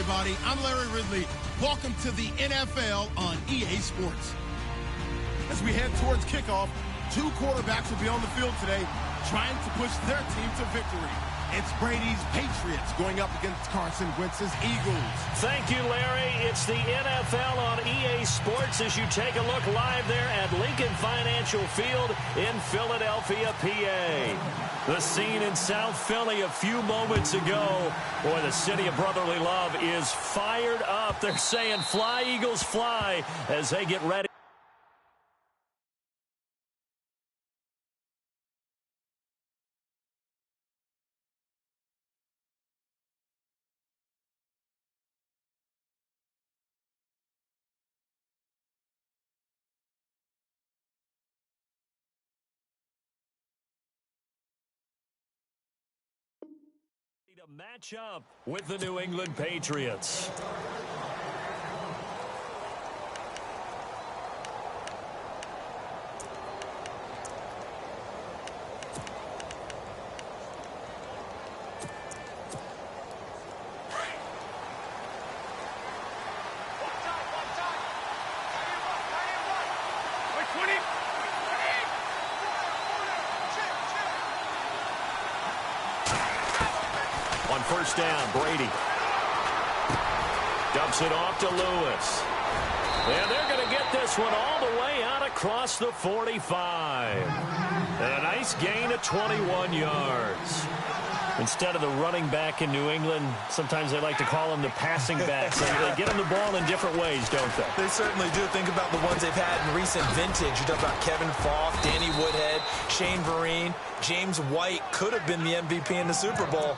everybody. I'm Larry Ridley. Welcome to the NFL on EA Sports. As we head towards kickoff, two quarterbacks will be on the field today trying to push their team to victory. It's Brady's Patriots going up against Carson Wentz's Eagles. Thank you, Larry. It's the NFL on EA Sports as you take a look live there at Lincoln Financial Field in Philadelphia, PA. The scene in South Philly a few moments ago. Boy, the city of brotherly love is fired up. They're saying, "Fly, Eagles, fly," as they get ready. To match up with the New England Patriots. On first down, Brady dumps it off to Lewis. And they're going to get this one all the way out across the 45. And a nice gain of 21 yards. Instead of the running back in New England, sometimes they like to call them the passing backs. They get them the ball in different ways, don't they? They certainly do. Think about the ones they've had in recent vintage. You talk about Kevin Falk, Danny Woodhead, Shane Vereen, James White could have been the MVP in the Super Bowl.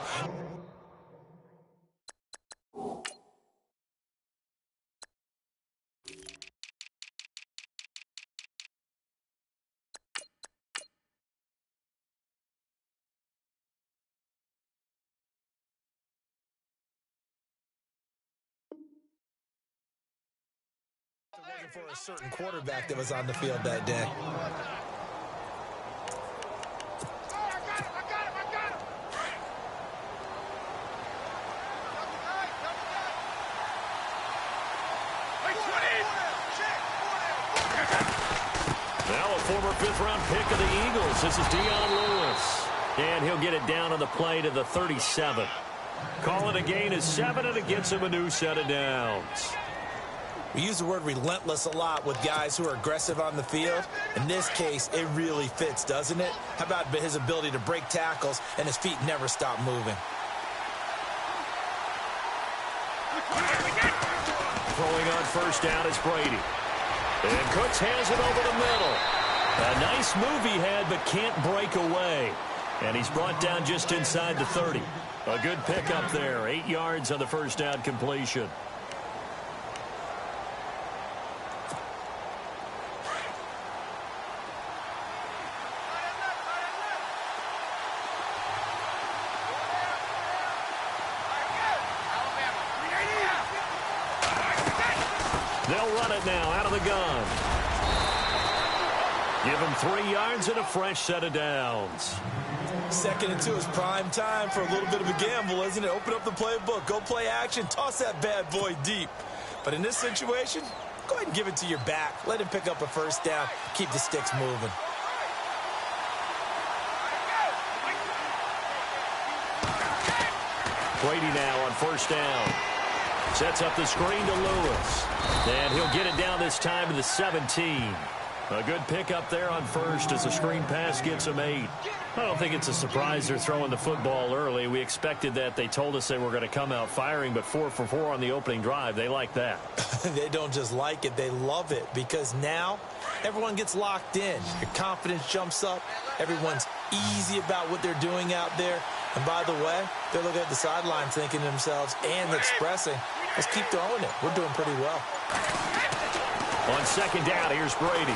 For a certain quarterback that was on the field that day. Now a former fifth-round pick of the Eagles. This is Dion Lewis. And he'll get it down on the play to the 37. Call it a gain of 7, and it gets him a new set of downs. We use the word relentless a lot with guys who are aggressive on the field. In this case, it really fits, doesn't it? How about his ability to break tackles and his feet never stop moving? Throwing on first down is Brady. And Cooks has it over the middle. A nice move he had, but can't break away. And he's brought down just inside the 30. A good pickup there. 8 yards on the first down completion. They'll run it now out of the gun. Give him 3 yards and a fresh set of downs. 2nd and 2 is prime time for a little bit of a gamble, isn't it? Open up the playbook, go play action, toss that bad boy deep. But in this situation, go ahead and give it to your back. Let him pick up a first down. Keep the sticks moving. Brady now on first down. Sets up the screen to Lewis. And he'll get it down this time to the 17. A good pickup there on first as the screen pass gets him 8. I don't think it's a surprise they're throwing the football early. We expected that. They told us they were going to come out firing, but 4 for 4 on the opening drive. They like that. They don't just like it. They love it because now everyone gets locked in. Your confidence jumps up. Everyone's easy about what they're doing out there. And by the way, they're looking at the sideline thinking to themselves and expressing, let's keep throwing it. We're doing pretty well. On second down, here's Brady.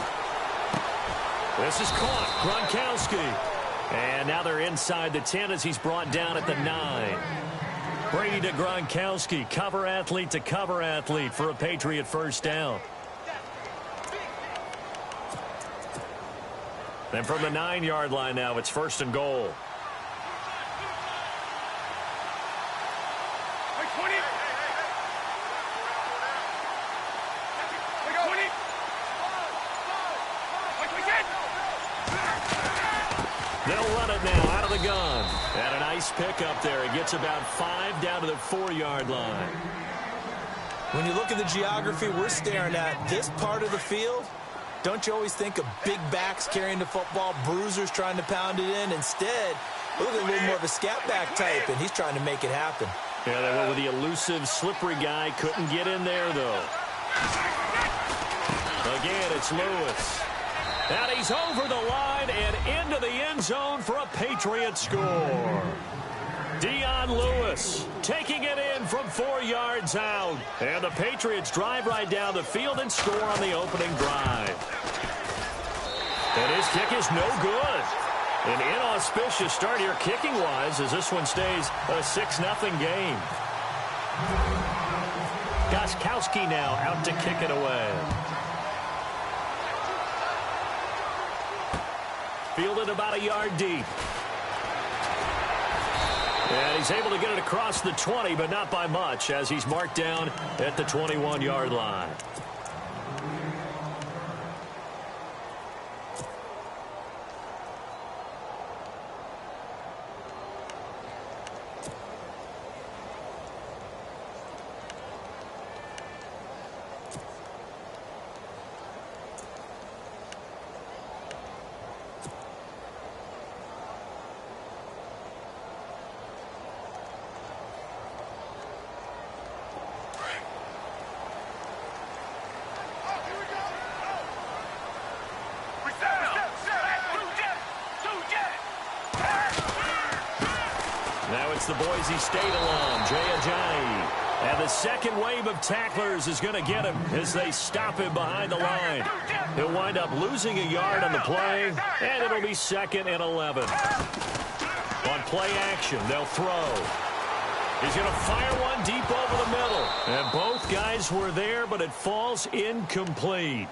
This is caught. Gronkowski. And now they're inside the 10 as he's brought down at the 9. Brady to Gronkowski. Cover athlete to cover athlete for a Patriot first down. Then from the 9-yard line now, it's 1st and goal. They'll run it now out of the gun. And a nice pickup there. He gets about 5 down to the 4-yard line. When you look at the geography we're staring at, this part of the field, don't you always think of big backs carrying the football, bruisers trying to pound it in? Instead, look at a little more of a scat back type, and he's trying to make it happen. Yeah, they went with the elusive, slippery guy. Couldn't get in there, though. Again, it's Lewis. And he's over the line and into the end zone for a Patriot score. Dion Lewis taking it in from 4 yards out. And the Patriots drive right down the field and score on the opening drive. And his kick is no good. An inauspicious start here kicking-wise as this one stays a 6-0 game. Gostkowski now out to kick it away. Fielded about a yard deep. And he's able to get it across the 20, but not by much, as he's marked down at the 21-yard line. Now it's the Boise State alum, Jay Ajayi. And the second wave of tacklers is going to get him as they stop him behind the line. He'll wind up losing a yard on the play, and it'll be 2nd and 11. On play action, they'll throw. He's going to fire one deep over the middle. And both guys were there, but it falls incomplete.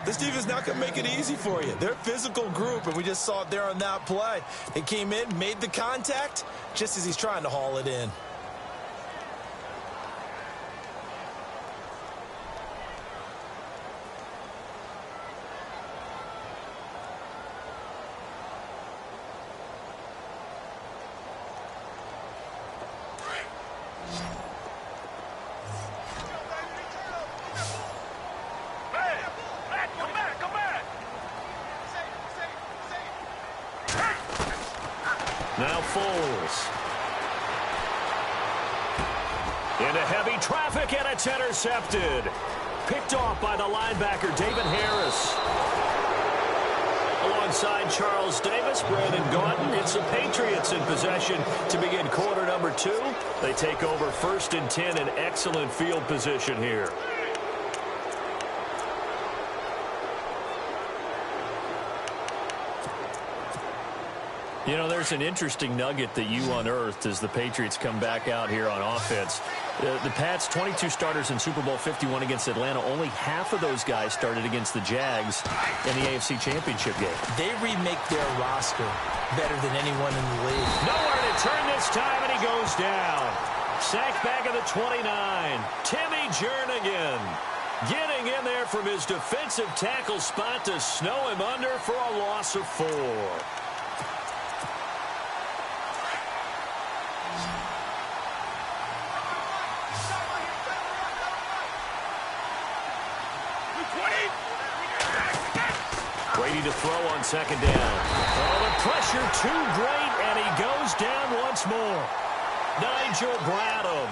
This defense is not going to make it easy for you. They're a physical group, and we just saw it there on that play. They came in, made the contact, just as he's trying to haul it in. Now Foles. Into heavy traffic, and it's intercepted. Picked off by the linebacker, David Harris. Alongside Charles Davis, Brandon Gaudin. It's the Patriots in possession to begin quarter number 2. They take over 1st and 10 in excellent field position here. You know, there's an interesting nugget that you unearthed as the Patriots come back out here on offense. The Pats, 22 starters in Super Bowl 51 against Atlanta. Only half of those guys started against the Jags in the AFC Championship game. They remake their roster better than anyone in the league. Nowhere to turn this time, and he goes down. Sacked back at the 29. Timmy Jernigan getting in there from his defensive tackle spot to snow him under for a loss of 4. Brady to throw on 2nd down. Oh, the pressure too great, and he goes down once more. Nigel Bradham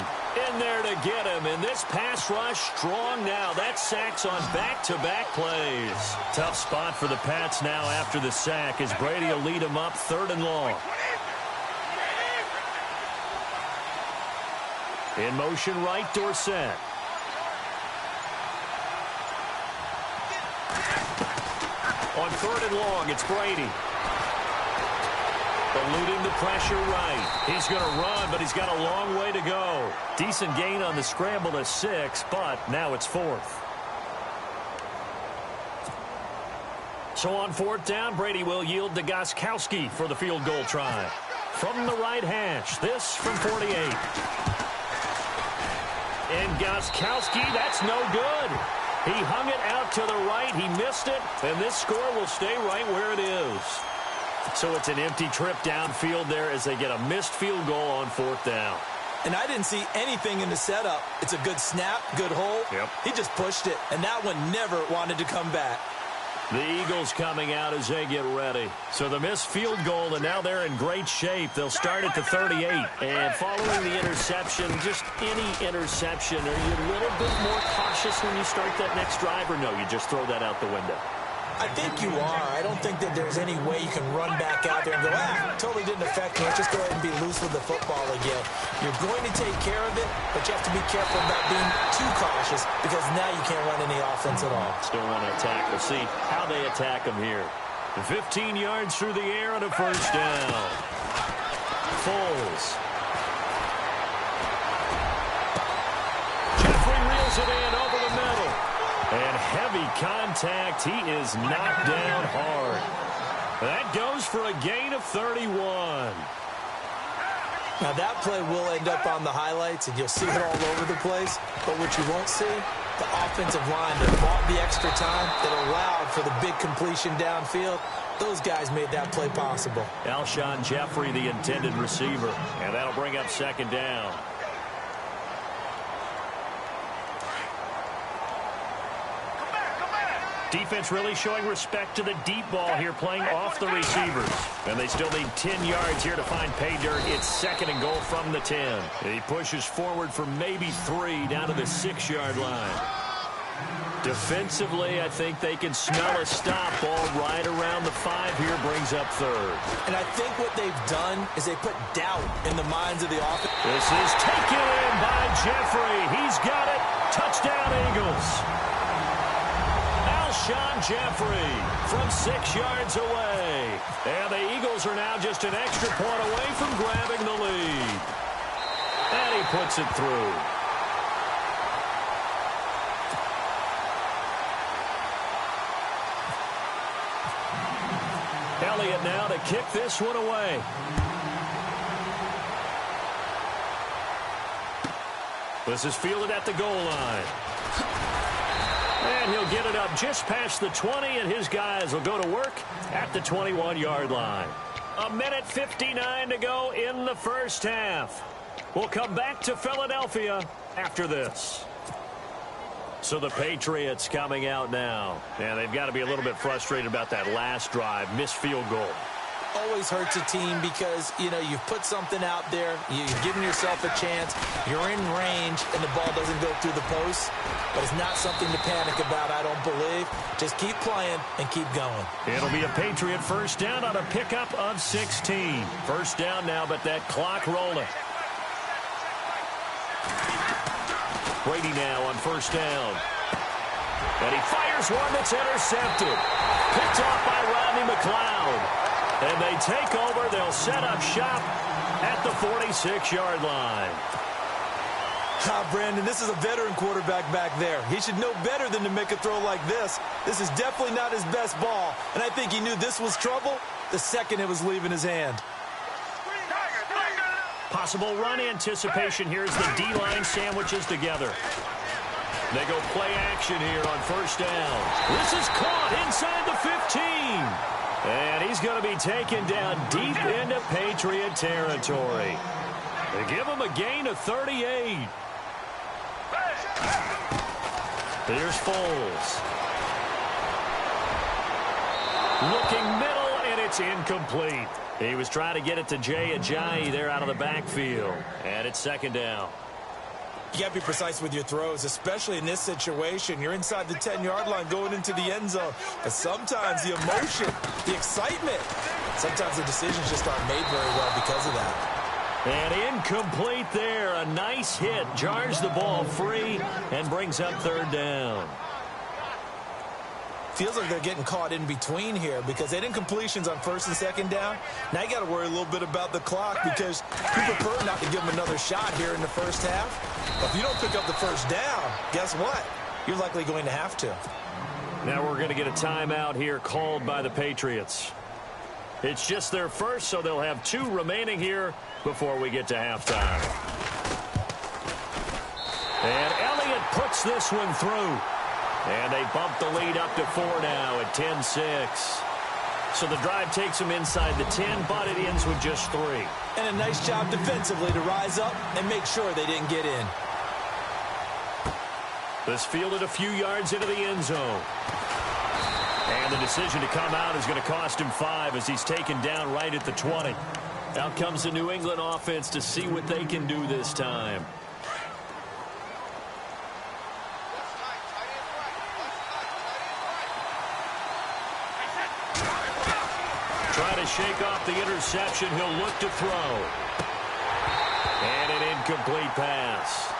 in there to get him, and this pass rush strong now. That sacks on back-to-back plays. Tough spot for the Pats now after the sack as Brady will lead him up 3rd and long. In motion right, Dorsett. On 3rd and long, it's Brady. Eluding the pressure right. He's going to run, but he's got a long way to go. Decent gain on the scramble to 6, but now it's 4th. So on 4th down, Brady will yield to Gostkowski for the field goal try. From the right hash, this from 48. And Gostkowski, that's no good. He hung it out to the right. He missed it, and this score will stay right where it is. So it's an empty trip downfield there as they get a missed field goal on 4th down. And I didn't see anything in the setup. It's a good snap, good hole. Yep. He just pushed it, and that one never wanted to come back. The Eagles coming out as they get ready. So the missed field goal, and now they're in great shape. They'll start at the 38. And following the interception, just any interception, are you a little bit more cautious when you start that next drive, or no, you just throw that out the window? I think you are. I don't think that there's any way you can run back out there and go, totally didn't affect me. Let's just go ahead and be loose with the football again. You're going to take care of it, but you have to be careful about being too cautious because now you can't run any offense at all. Still want to attack. We'll see how they attack them here. 15 yards through the air on a 1st down. Foles. Jeffrey reels it in over the middle. And heavy contact. He is knocked down hard. That goes for a gain of 31. Now that play will end up on the highlights, and you'll see it all over the place. But what you won't see, the offensive line that bought the extra time, that allowed for the big completion downfield, those guys made that play possible. Alshon Jeffrey, the intended receiver. And that'll bring up 2nd down. Defense really showing respect to the deep ball here, playing off the receivers. And they still need 10 yards here to find pay dirt. It's 2nd and goal from the 10. He pushes forward for maybe 3 down to the 6-yard line. Defensively, I think they can smell a stop. Ball right around the 5 here, brings up 3rd. And I think what they've done is they put doubt in the minds of the offense. This is taken in by Jeffrey. He's got it. Touchdown, Eagles. Alshon Jeffrey from 6 yards away. And the Eagles are now just an extra point away from grabbing the lead. And he puts it through. Elliott now to kick this one away. This is fielded at the goal line. And he'll get it up just past the 20, and his guys will go to work at the 21-yard line. 1:59 to go in the 1st half. We'll come back to Philadelphia after this. So the Patriots coming out now. And they've got to be a little bit frustrated about that last drive, missed field goal. Always hurts a team because, you've put something out there, you've given yourself a chance, you're in range, and the ball doesn't go through the post. But it's not something to panic about, I don't believe. Just keep playing and keep going. It'll be a Patriot 1st down on a pickup of 16. 1st down now, but that clock rolling. Brady now on 1st down. And he fires one that's intercepted. Picked off by Rodney McLeod. And they take over. They'll set up shop at the 46-yard line. Brandon, this is a veteran quarterback back there. He should know better than to make a throw like this. This is definitely not his best ball. And I think he knew this was trouble the second it was leaving his hand. Possible run anticipation here as the D-line sandwiches together. They go play action here on 1st down. This is caught inside the 15. And he's going to be taken down deep into Patriot territory. They give him a gain of 38. Here's Foles. Looking middle, and it's incomplete. He was trying to get it to Jay Ajayi there out of the backfield. And it's 2nd down. You got to be precise with your throws, especially in this situation. You're inside the 10-yard line going into the end zone. But sometimes the emotion, the excitement, sometimes the decisions just aren't made very well because of that. And incomplete there. A nice hit. Jars the ball free and brings up 3rd down. Feels like they're getting caught in between here because they didn't completions on 1st and 2nd down. Now you got to worry a little bit about the clock because you prefer not to give them another shot here in the 1st half. But if you don't pick up the 1st down, guess what? You're likely going to have to. Now we're going to get a timeout here called by the Patriots. It's just their first, so they'll have 2 remaining here before we get to halftime. And Elliott puts this one through. And they bump the lead up to 4 now at 10-6. So the drive takes them inside the 10, but it ends with just 3. And a nice job defensively to rise up and make sure they didn't get in. This fielded a few yards into the end zone. And the decision to come out is going to cost him 5 as he's taken down right at the 20. Out comes the New England offense to see what they can do this time. Try to shake off the interception. He'll look to throw. And an incomplete pass.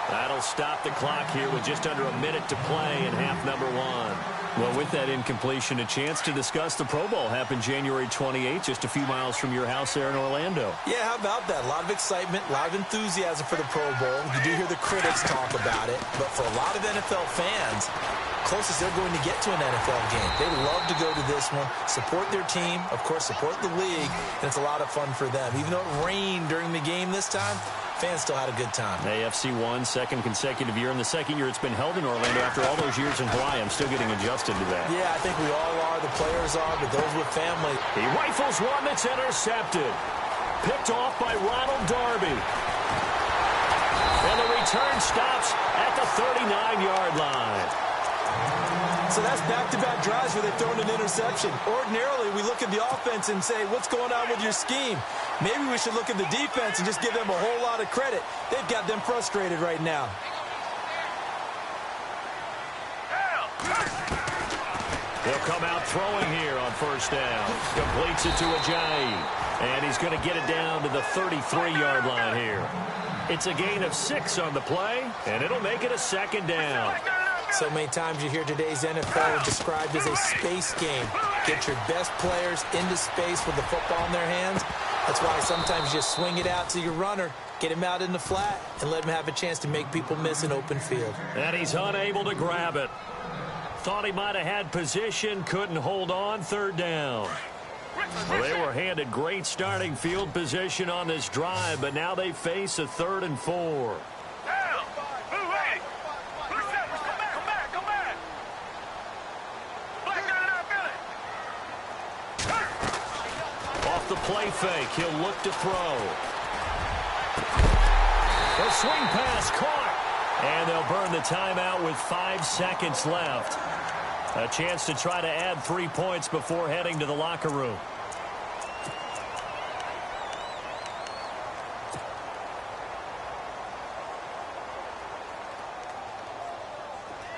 That'll stop the clock here with just under a minute to play in half number 1. Well, with that incompletion, a chance to discuss the Pro Bowl happened January 28th, just a few miles from your house there in Orlando. Yeah, how about that? A lot of excitement, a lot of enthusiasm for the Pro Bowl. You do hear the critics talk about it, but for a lot of NFL fans, closest they're going to get to an NFL game. They love to go to this one, support their team, of course, support the league, and it's a lot of fun for them. Even though it rained during the game this time, fans still had a good time. AFC won, second consecutive year, and the second year it's been held in Orlando after all those years in Hawaii. I'm still getting adjusted to that. Yeah, I think we all are. The players are, but those with family. He rifles one that's intercepted. Picked off by Ronald Darby. And the return stops at the 39-yard line. So that's back-to-back drives where they've thrown an interception. Ordinarily, we look at the offense and say, what's going on with your scheme? Maybe we should look at the defense and just give them a whole lot of credit. They've got them frustrated right now. They'll come out throwing here on first down. Completes it to Ajayi. And he's going to get it down to the 33-yard line here. It's a gain of 6 on the play, and it'll make it a second down. So many times you hear today's NFL described as a space game. Get your best players into space with the football in their hands. That's why sometimes you swing it out to your runner, get him out in the flat, and let him have a chance to make people miss an open field. And he's unable to grab it. Thought he might have had position, couldn't hold on, third down. Well, they were handed great starting field position on this drive, but now they face a 3rd and 4. The play fake. He'll look to throw. The swing pass caught. And they'll burn the timeout with 5 seconds left. A chance to try to add 3 points before heading to the locker room.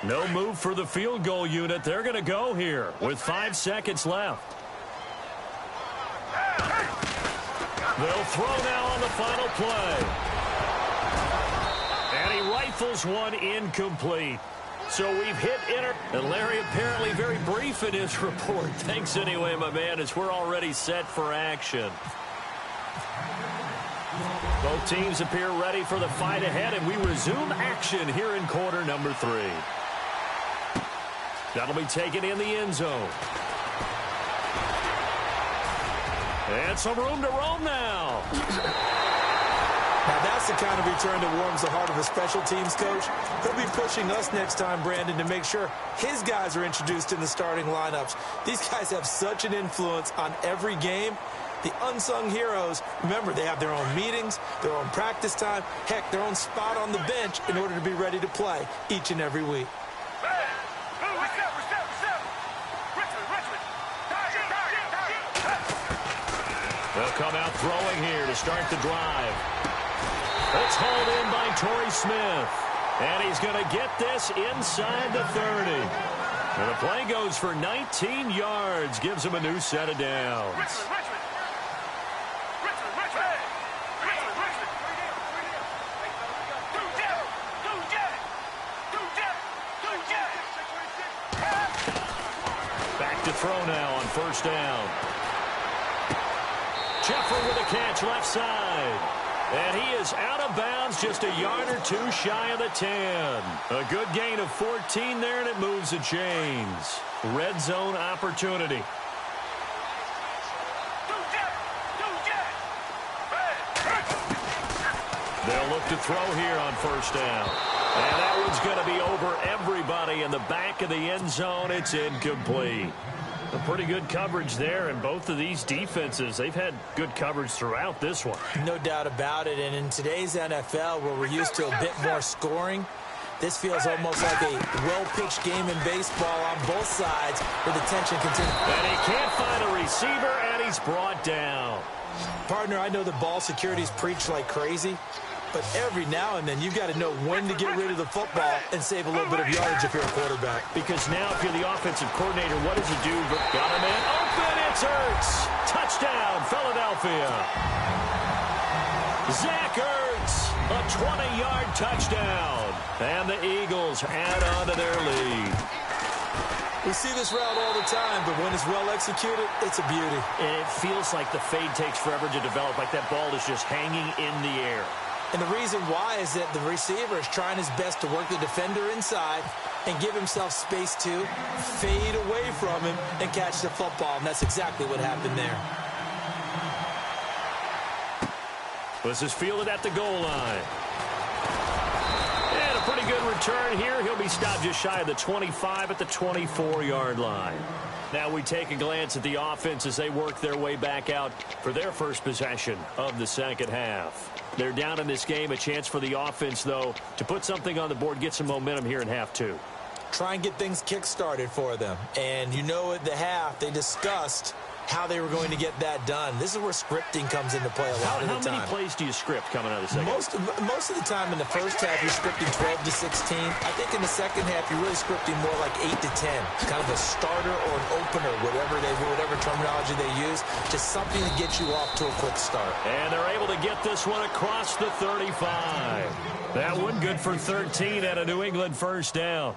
No move for the field goal unit. They're going to go here with 5 seconds left. They'll throw now on the final play. And he rifles one incomplete. So we've hit And Larry apparently very brief in his report. Thanks anyway, my man, as we're already set for action. Both teams appear ready for the fight ahead, and we resume action here in quarter number 3. That'll be taken in the end zone. And some room to roam now. Now that's the kind of return that warms the heart of a special teams coach. He'll be pushing us next time, Brandon, to make sure his guys are introduced in the starting lineups. These guys have such an influence on every game. The unsung heroes, remember, they have their own meetings, their own practice time, heck, their own spot on the bench in order to be ready to play each and every week. They'll come out throwing here to start the drive. It's hauled in by Torrey Smith. And he's going to get this inside the 30. And the play goes for 19 yards. Gives him a new set of downs. Back to throw now on first down. Jeffrey with a catch left side. And he is out of bounds just a yard or two shy of the 10. A good gain of 14 there, and it moves the chains. Red zone opportunity. They'll look to throw here on first down. And that one's going to be over everybody in the back of the end zone. It's incomplete. A pretty good coverage there, and both of these defenses, they've had good coverage throughout this one. No doubt about it, and in today's NFL, where we're used to a bit more scoring, this feels almost like a well-pitched game in baseball on both sides where the tension continues. And he can't find a receiver, and he's brought down. Partner, I know the ball security's preached like crazy, but every now and then you've got to know when to get rid of the football and save a little bit of yardage if you're a quarterback. Because now if you're the offensive coordinator, what does he do? Got him in. Open, it's Ertz. Touchdown, Philadelphia. Zach Ertz, a 20-yard touchdown. And the Eagles add on to their lead. We see this route all the time, but when it's well executed, it's a beauty. And it feels like the fade takes forever to develop, like that ball is just hanging in the air. And the reason why is that the receiver is trying his best to work the defender inside and give himself space to fade away from him and catch the football. And that's exactly what happened there. This is fielded at the goal line. And a pretty good return here. He'll be stopped just shy of the 25 at the 24-yard line. Now we take a glance at the offense as they work their way back out for their first possession of the second half. They're down in this game. A chance for the offense, though, to put something on the board, get some momentum here in half two. Try and get things kick-started for them. And you know at the half, they discussed how they were going to get that done. This is where scripting comes into play a lot of the time. How many plays do you script coming out of the second? Most of the time in the first half, you're scripting 12 to 16. I think in the second half, you're really scripting more like 8 to 10. It's kind of a starter or an opener, whatever terminology they use, just something to get you off to a quick start. And they're able to get this one across the 35. That one good for 13 at a New England first down.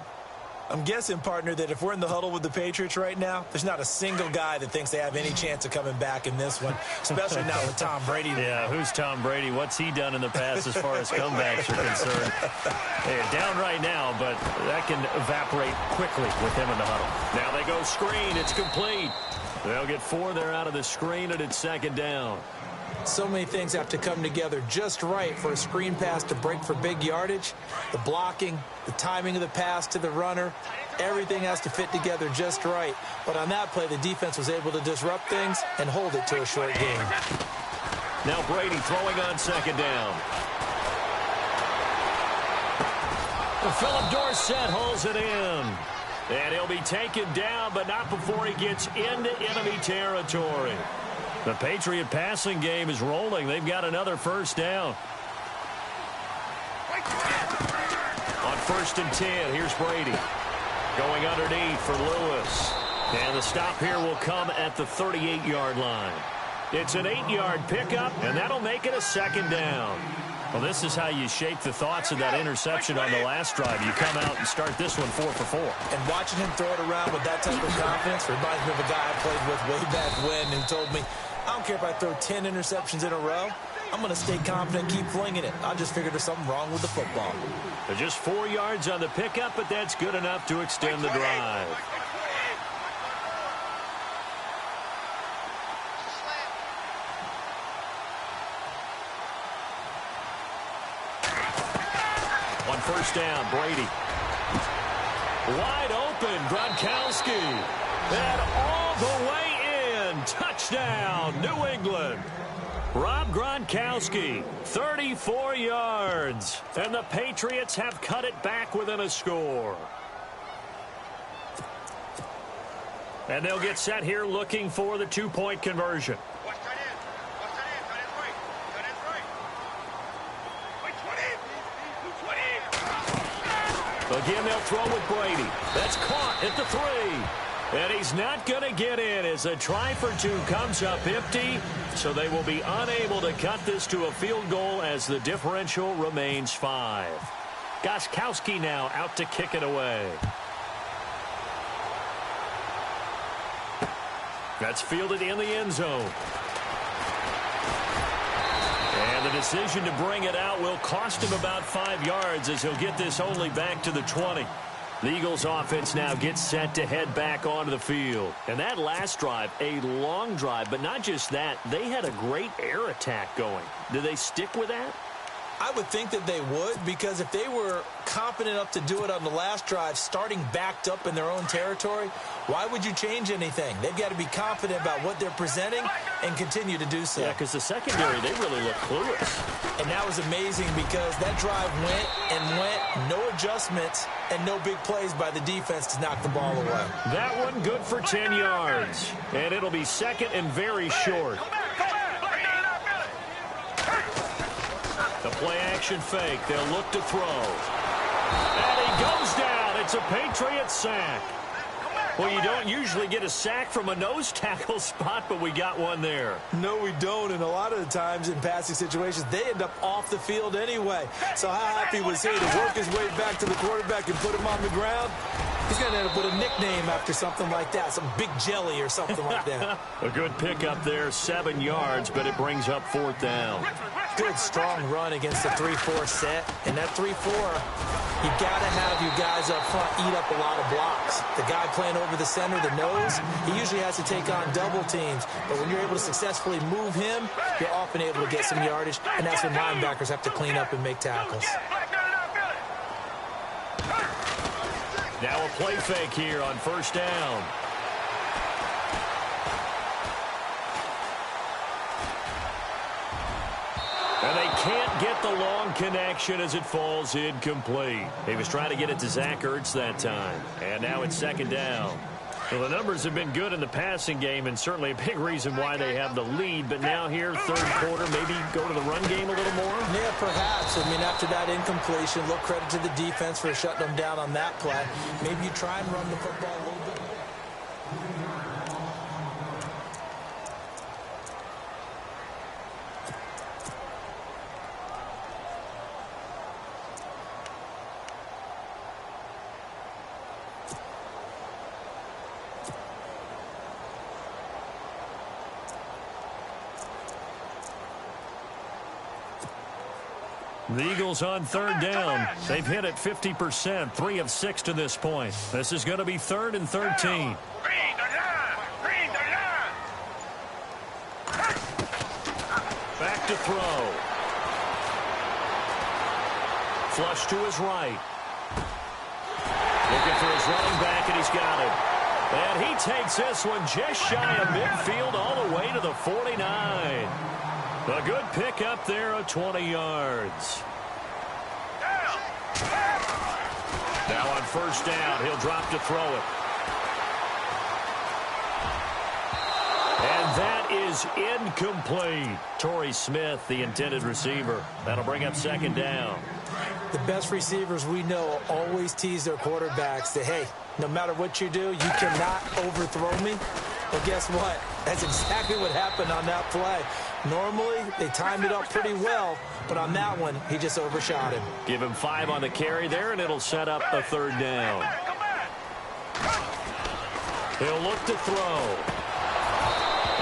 I'm guessing, partner, that if we're in the huddle with the Patriots right now, there's not a single guy that thinks they have any chance of coming back in this one, especially now with Tom Brady. Yeah, who's Tom Brady? What's he done in the past as far as comebacks are concerned? Hey, down right now, but that can evaporate quickly with him in the huddle. Now they go screen. It's complete. They'll get 4 there out of the screen, and it's second down. So many things have to come together just right for a screen pass to break for big yardage. The blocking, the timing of the pass to the runner, everything has to fit together just right. But on that play, the defense was able to disrupt things and hold it to a short game. Now Brady throwing on second down. Philip Dorsett holds it in. And he'll be taken down, but not before he gets into enemy territory. The Patriot passing game is rolling. They've got another first down. On 1st and 10, here's Brady. Going underneath for Lewis. And the stop here will come at the 38-yard line. It's an 8-yard pickup, and that'll make it a second down. Well, this is how you shape the thoughts of that interception on the last drive. You come out and start this one 4 for 4. And watching him throw it around with that type of confidence reminds me of a guy I played with way back when who told me, I don't care if I throw 10 interceptions in a row. I'm going to stay confident, keep flinging it. I just figured there's something wrong with the football. They're just 4 yards on the pickup, but that's good enough to extend the drive. On first down, Brady. Wide open, Gronkowski. And all the way in. Touchdown, New England. Rob Gronkowski, 34 yards. And the Patriots have cut it back within a score. And they'll get set here looking for the 2-point conversion. Again, they'll throw with Brady. That's caught at the 3. And he's not going to get in as a try for 2 comes up empty. So they will be unable to cut this to a field goal as the differential remains 5. Gronkowski now out to kick it away. That's fielded in the end zone. And the decision to bring it out will cost him about 5 yards as he'll get this only back to the 20. The Eagles offense now gets set to head back onto the field. And that last drive, a long drive, but not just that, they had a great air attack going. Do they stick with that? I would think that they would, because if they were confident enough to do it on the last drive, starting backed up in their own territory, why would you change anything? They've got to be confident about what they're presenting and continue to do so. Yeah, because the secondary, they really look clueless. And that was amazing because that drive went and went, no adjustments and no big plays by the defense to knock the ball away. That one good for 10 yards. And it'll be second and very short. The play-action fake. They'll look to throw. And he goes down. It's a Patriot sack. Well, you don't usually get a sack from a nose tackle spot, but we got one there. No, we don't. And a lot of the times in passing situations, they end up off the field anyway. So how happy was he to work his way back to the quarterback and put him on the ground? He's going to end up with a nickname after something like that, some Big Jelly or something like that. A good pickup there, 7 yards, but it brings up 4th down. Good, strong run against the 3-4 set. And that 3-4, you got to have you guys up front eat up a lot of blocks. The guy playing over the center, the nose, he usually has to take on double teams. But when you're able to successfully move him, you're often able to get some yardage, and that's when linebackers have to clean up and make tackles. Now a play fake here on 1st down. And they can't get the long connection as it falls incomplete. He was trying to get it to Zach Ertz that time. And now it's 2nd down. Well, the numbers have been good in the passing game, and certainly a big reason why they have the lead. But now here, 3rd quarter, maybe go to the run game a little more? Yeah, perhaps. I mean, after that incompletion, look, credit to the defense for shutting them down on that play. Maybe you try and run the football a little bit. The Eagles on 3rd down. They've hit it 50%, 3 of 6 to this point. This is going to be 3rd and 13. Back to throw. Flush to his right. Looking for his running back, and he's got it. And he takes this one just shy of midfield all the way to the 49. A good pickup there of 20 yards. Now on 1st down, he'll drop to throw it. And that is incomplete. Torrey Smith, the intended receiver. That'll bring up 2nd down. The best receivers we know always tease their quarterbacks that, hey, no matter what you do, you cannot overthrow me. Well, guess what? That's exactly what happened on that play. Normally, they timed it up pretty well, but on that one, he just overshot him. Give him 5 on the carry there, and it'll set up a 3rd down. He'll look to throw.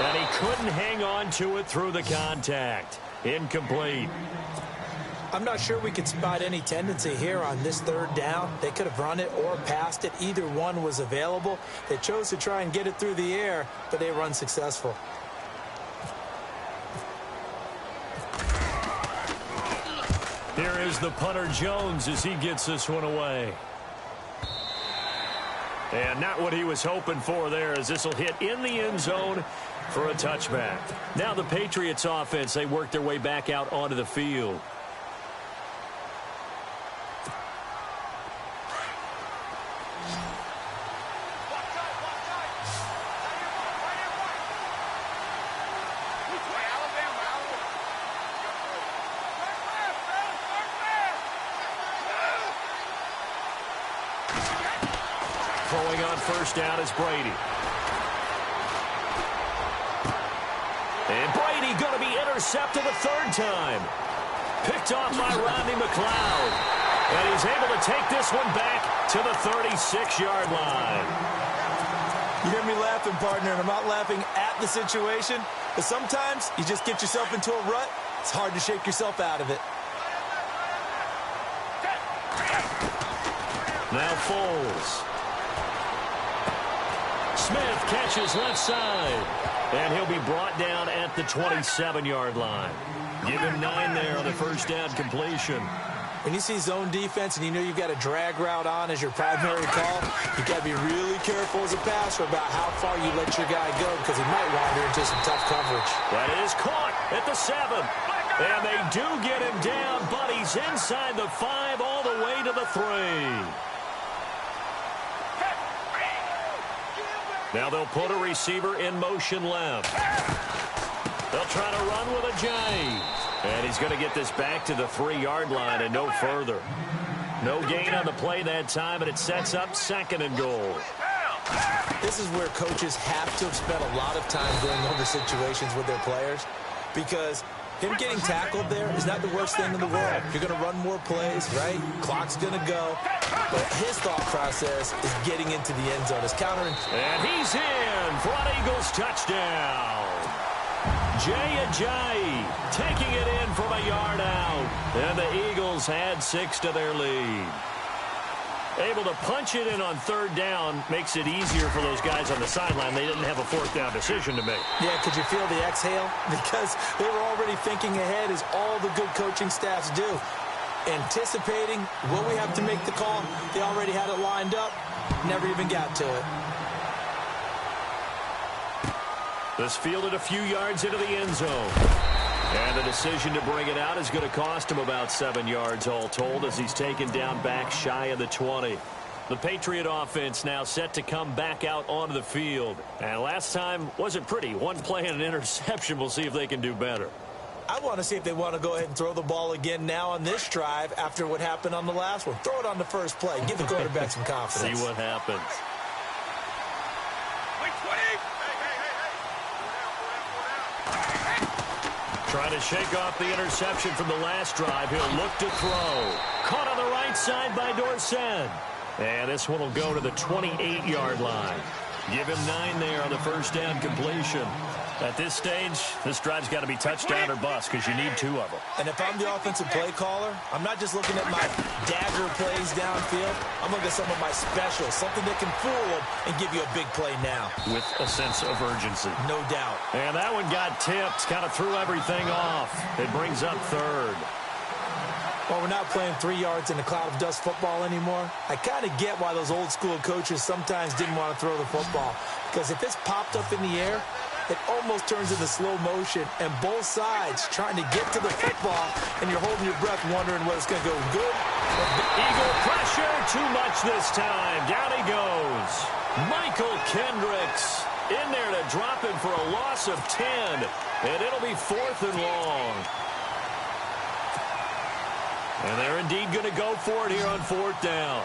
And he couldn't hang on to it through the contact. Incomplete. I'm not sure we could spot any tendency here on this 3rd down. They could have run it or passed it. Either one was available. They chose to try and get it through the air, but they were unsuccessful. Here is the punter Jones as he gets this one away. And not what he was hoping for there, as this will hit in the end zone for a touchback. Now the Patriots offense, they work their way back out onto the field. Throwing on 1st down is Brady. And Brady going to be intercepted a 3rd time. Picked off by Rodney McLeod. And he's able to take this one back to the 36-yard line. You hear me laughing, partner, and I'm not laughing at the situation, but sometimes you just get yourself into a rut. It's hard to shake yourself out of it. Now Foles. Smith catches left side. And he'll be brought down at the 27-yard line. Give him 9 there on the first down completion. When you see zone defense and you know you've got a drag route on as your primary call, you've got to be really careful as a passer about how far you let your guy go because he might wander into some tough coverage. That is caught at the 7. And they do get him down, but he's inside the 5 all the way to the 3. Now they'll put a receiver in motion left. They'll try to run with a J. And he's going to get this back to the 3-yard line and no further. No gain on the play that time, and it sets up 2nd and goal. This is where coaches have to have spent a lot of time going over situations with their players because him getting tackled there is not the worst thing in the world. You're going to run more plays, right? Clock's going to go. But his thought process is getting into the end zone. His countering. And he's in for an Eagles touchdown. Jay Ajayi taking it in from a yard out. And the Eagles add 6 to their lead. Able to punch it in on 3rd down makes it easier for those guys on the sideline. They didn't have a 4th down decision to make. Yeah, could you feel the exhale? Because they were already thinking ahead as all the good coaching staffs do. Anticipating what we have to make the call. They already had it lined up. Never even got to it. This fielded a few yards into the end zone. And the decision to bring it out is going to cost him about 7 yards all told as he's taken down back shy of the 20. The Patriot offense now set to come back out onto the field. And last time wasn't pretty. 1 play and an interception. We'll see if they can do better. I want to see if they want to go ahead and throw the ball again now on this drive after what happened on the last one. Throw it on the first play. Give the quarterback some confidence. See what happens. Trying to shake off the interception from the last drive. He'll look to throw. Caught on the right side by Dorsett. And this one will go to the 28-yard line. Give him 9 there on the first down completion. At this stage, this drive's got to be touchdown or bust because you need 2 of them. And if I'm the offensive play caller, I'm not just looking at my dagger plays downfield. I'm looking at some of my specials, something that can fool them and give you a big play now. With a sense of urgency. No doubt. And that one got tipped, kind of threw everything off. It brings up 3rd. Well, we're not playing 3 yards in a cloud of dust football anymore. I kind of get why those old school coaches sometimes didn't want to throw the football. Because if it's popped up in the air, it almost turns into slow motion, and both sides trying to get to the football, and you're holding your breath wondering whether it's going to go good. Eagle pressure, too much this time. Down he goes. Michael Kendricks in there to drop him for a loss of 10, and it'll be 4th and long. And they're indeed going to go for it here on 4th down.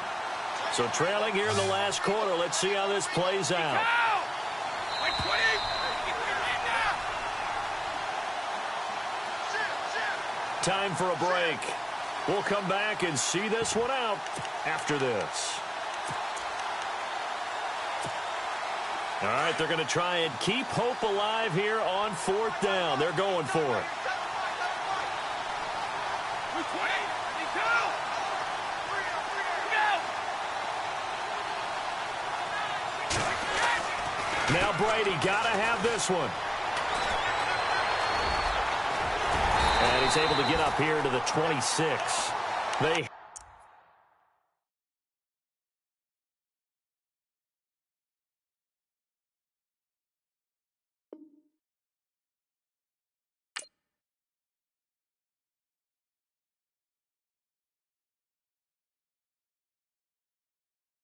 So trailing here in the last quarter. Let's see how this plays out. Time for a break. We'll come back and see this one out after this. All right, they're going to try and keep hope alive here on 4th down. They're going for it. Now Brady got to have this one. And he's able to get up here to the 26. They